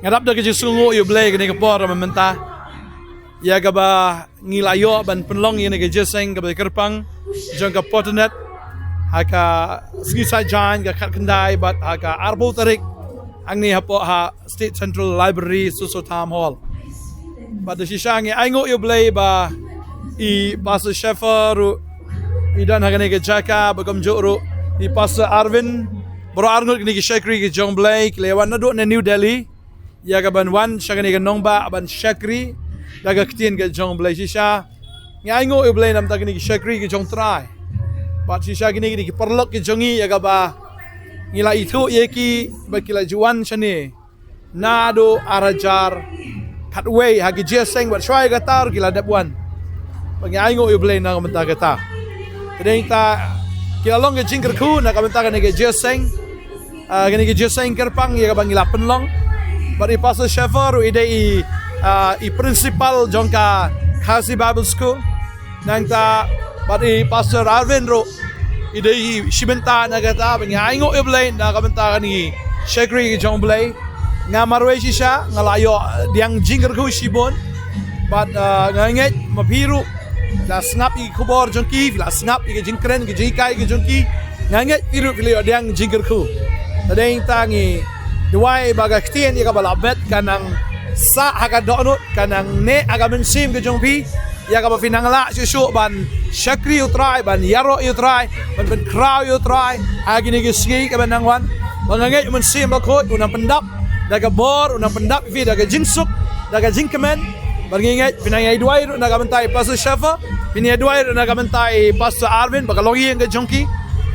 ngadap dah kerja sungguh you blay kini kapor mentah ya gaba ngilayo ban penlong ini kerja seng gaba kerpang jangka Potternet haka segi sajan ga kat kendai bat haka arbo tarik angni hapo ha State Central Library Suso Town Hall bat sisang ai ngo you blay ba I Pastor Sheffer idan haka ni jaka bagam joro I Pastor Arvin bro arngut ni shakri ke jong blay lewan na do na New Delhi ya ga ban wan shagani ga nongba ban shakri daga ktien ga jong blay shisha ngai ngo blay nam ta gini shakri ga jong try bat shisha gini ki perlok ki jongi ya ga ba ngila itu ye ki ba kila juan shani nado arajar katway ha gi jeseng bat shwai ga tar kila dapwan ngai ngo blay na ga ta ga ta kedeng ta kila long ga jingker ku na ka ta ga ni ga jeseng gini ga jeseng kerpang ya ga bangila penlong Bari Pastor Sheffer ide I principal jongka Khasi Bible School nang ta bari Pastor Arvin ro ide I shibenta nagata bangai ngo iblay na kamenta ni shakri jong blay nga marwe shisha ngalayo diang jingger ku shibon but nganget mapiru la snap I khubor jongki la snap I jingkren ki jikai ki jongki nganget piru pilio diang jingger ku tadeng tangi Duai baga ktien ya kabala bet kanang sa haka donut kanang ne aga mensim ke jongpi ya kabala finangla susu ban shakri utrai ban yaro utrai ban kraw utrai agi ni gisgi ke banangwan bangangai mensim bakot unang pendap daga bor unang pendap vi daga jingsuk daga jingkemen bangingai finangai duai naga mentai Pastor Sheffer pinia duai naga mentai Pastor Arvin baga longi ke jongki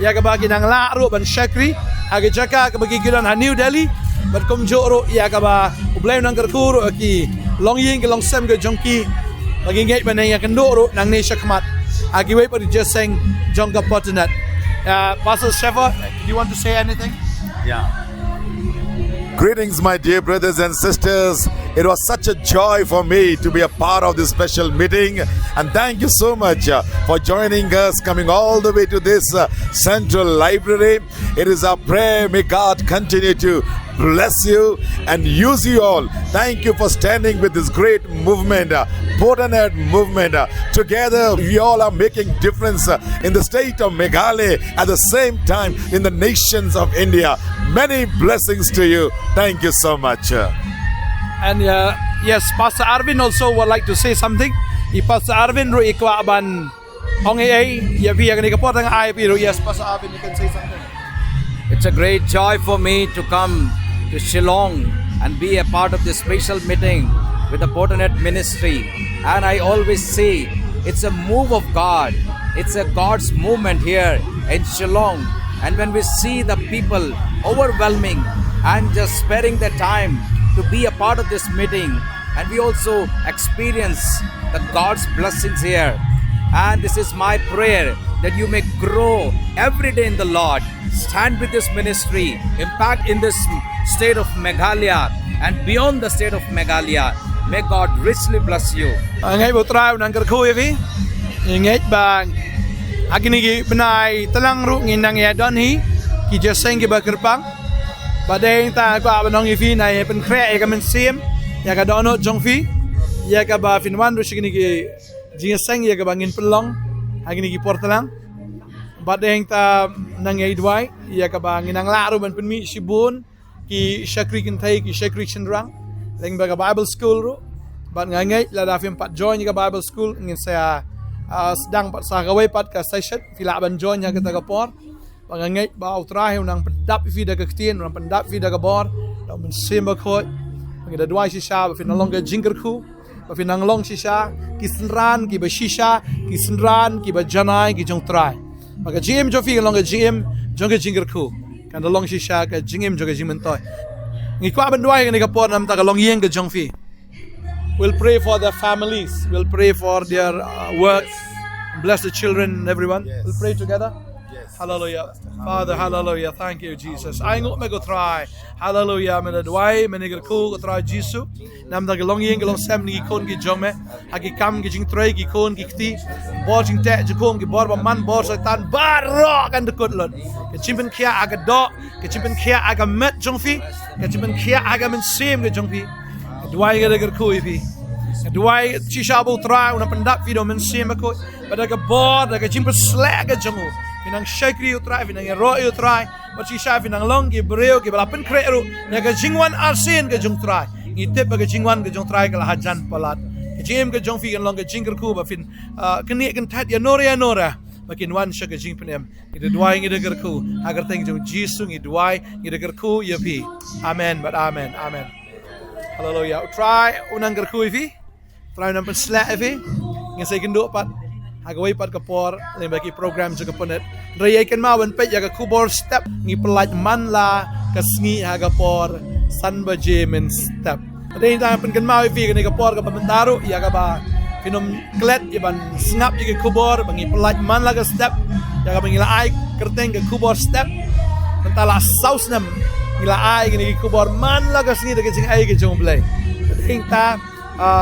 ya kabala kinangla ru ban shakri agi jaka ke bagi gilan New Delhi bat kom joro ya kaba ublay nang kerkuru aki long ying ke long sem ke jongki bagi ngai ban ya kendoro nang ne shakmat agi wei par jeseng jongka Potternet Pastor Sheffer, do you want to say anything? Yeah. Greetings, my dear brothers and sisters. It was such a joy for me to be a part of this special meeting. And thank you so much for joining us, coming all the way to this Central Library. It is our prayer, may God continue to bless you and use you all. Thank you for standing with this great movement, Potternet movement. Together, we all are making difference in the state of Meghalaya, at the same time in the nations of India. Many blessings to you. Thank you so much. And yes, Pastor Arvin also would like to say something. Pastor Arvin ro ikwa ban ong ya vi agani kapot ang ai pero yes, Pastor Arvin, you can say something. It's a great joy for me to come to Shillong and be a part of this special meeting with the Potternet ministry. And I always say it's a move of God. It's a God's movement here in Shillong. And when we see the people overwhelming and just sparing their time to be a part of this meeting, and we also experience the God's blessings here. And this is my prayer that you may grow every day in the Lord. Stand with this ministry, impact in this state of Meghalaya and beyond the state of Meghalaya. May God richly bless you. Ngai botrau nang kerku yavi ngai bang agni gi benai telang ru nginang ya don hi ki jeseng gi bakerpang badeng ta ka banong yavi nai pen kre ka men sim ya ka dono jongfi ya ka ba finwan ru shigni gi jingseng ya ka bangin pelong agni gi portalang badeng ta nang ai dwai ya ka bangin ang laru ban penmi sibun ki shakri kin thai ki shakri chendrang leng baga Bible school ru bat ngai la da fim pat join ka Bible school ngin saya sedang pat sa gawai pat ka session fila ban join ya kita ka por ngai ba utrahe unang pendap fi da ka ktien unang pendap fi da ka bor da men simba khoi ngida dwai shisha ba fin long ka jingker khu ba fin nang long shisha ki senran ki ba shisha ki senran ki ba janai ki jong trai ba ka gm jo fi long ka gm jong ka jingker khu kan da long shisha ka jingim jo ka jimentoy ngikwa ban dwai ka por nam ta ka long yeng ka jong fi. We'll pray for their families. We'll pray for their work. Bless the children and everyone. Yes. We'll pray together. Yes. Hallelujah. Father, hallelujah. Thank you, Jesus. I ngot me go try. Hallelujah. Me dwai me nigger cool go try Jesus. Nam da gelong yin gelong sem ni kon gi jome. Hagi kam gi jing tray gi kon gi kti. Bor jing te ji kon gi bor ba man bor setan barok kan de kut lon. Ke chimpen kia aga do, ke chimpen kia aga met jongfi, ke chimpen kia aga men sim ge jongfi. Dwai ge nigger cool fi. Dwai chishabu try una pendak video men sim ko. Pada ke bor da ke chimpen slek ge jongu. Pinang shakri utrai, pinang ero utrai, macam sya pinang long ki bereu ki balapen kreru, naga jingwan arsin ke jung trai, ngitip ke jingwan ke jung trai ke lahajan palat, ke jim ke jung fi kan long ke jingker ku ba fin keni kan tat ya nora, makin wan sya ke jing penem, itu dua yang ide gerku, agar teng jung jisu ngi dua ide gerku ya pi, amen, but amen, hallelujah. Try unang gerku ifi, try nampen slap ifi, ngesai kenduk pat. Hagawai pat kapor leng bagi program juga ponet raya kan mawan pet jaga khubor step ngi pelaj man la kasngi hagapor san baje men step adai ta pen kan mau vi kan kapor ka pementaru ya ka ba finom klet ya ban snap ya khubor bangi pelaj man la ka step ya ka bangila ai kerteng ke khubor step mentala saus nam ngila ai ni khubor man la ka sngi de ke jing ai ke jong blai adai ta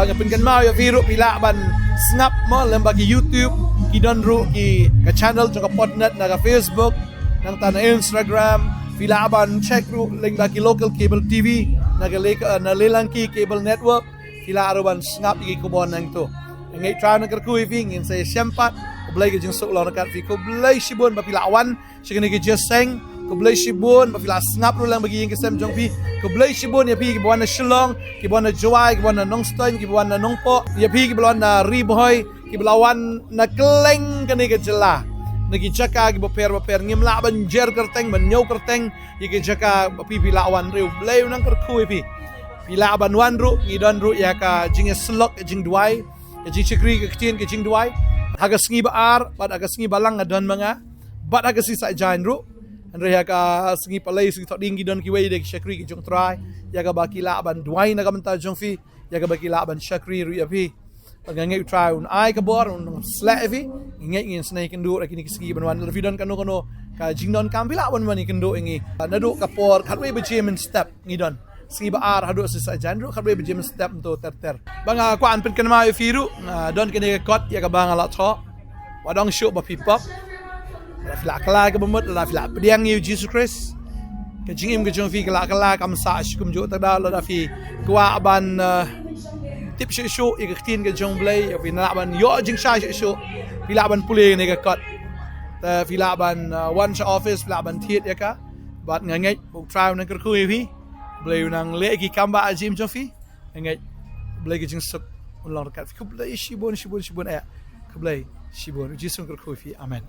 ngapen kan mau ya viru pila ban snap mo lembagi YouTube kidon ru ki ka channel jong ka Potternet na ka Facebook nang ta na Instagram pila ban check ru lembagi local cable TV na ka na lelangki cable network pila aruban snap ki kubon nang to ngai try na kerku iving in say sempat blai ke jing sok lo na kat fi ko blai sibon ba pila awan sigani ke jeseng ko blai sibon ba pila snap ru lang bagi ke sem jong pi ko blai sibon ya pi ki buan na Shillong ki buan na Joai ki buan na Nongthymmai ki buan na Nongpo ya pi ki buan na Riboy ki belawan na keleng kani ke jela nagi jaka ki boper ngimla ban jer kerteng ban nyau kerteng ki jaka pi lawan riu blai nang kerku pi pila ban wan ru ngidon ru ya ka jing slok jing duai ya jing chikri ke kitien ke jing duai haga sngi baar bad aga sngi balang ngadon manga bad aga sisa jain ru andre ya ka sngi palai sngi thot dingi don ki wei de chikri ke jong try ya ka bakila ban duai na ka menta jong fi ya ka bakila ban chakri ru ya pi ngai try un ai ka bor un slavi ngai ngin snai kendu rakini kiski ban wan vidon kanu ka jingdon kampila wan mani kendu ingi nadu ka por khatwe be jemen step ngidon ski baar hadu sisa janru khatwe be jemen step to ter banga ko an pen kan ma firu don kene kot ya ka banga la tho wadong show ba pipop la fila kala ka bamut la fila pediang you Jesus Christ ka jingim ka jong fi kala kam sa shkum jo ta da la fi kwa ban tip show iktin ke jong blai ya pina ban yo jing sha show pila ban pule ne ka kat ta pila ban one office pila ban thiet ya ka bat ngai buk trial na kerku vi blai nang le ki kamba ajim jofi ngai blai ke jing suk ulong kat ku blai shibon ya ku blai shibon jisung kerku vi amen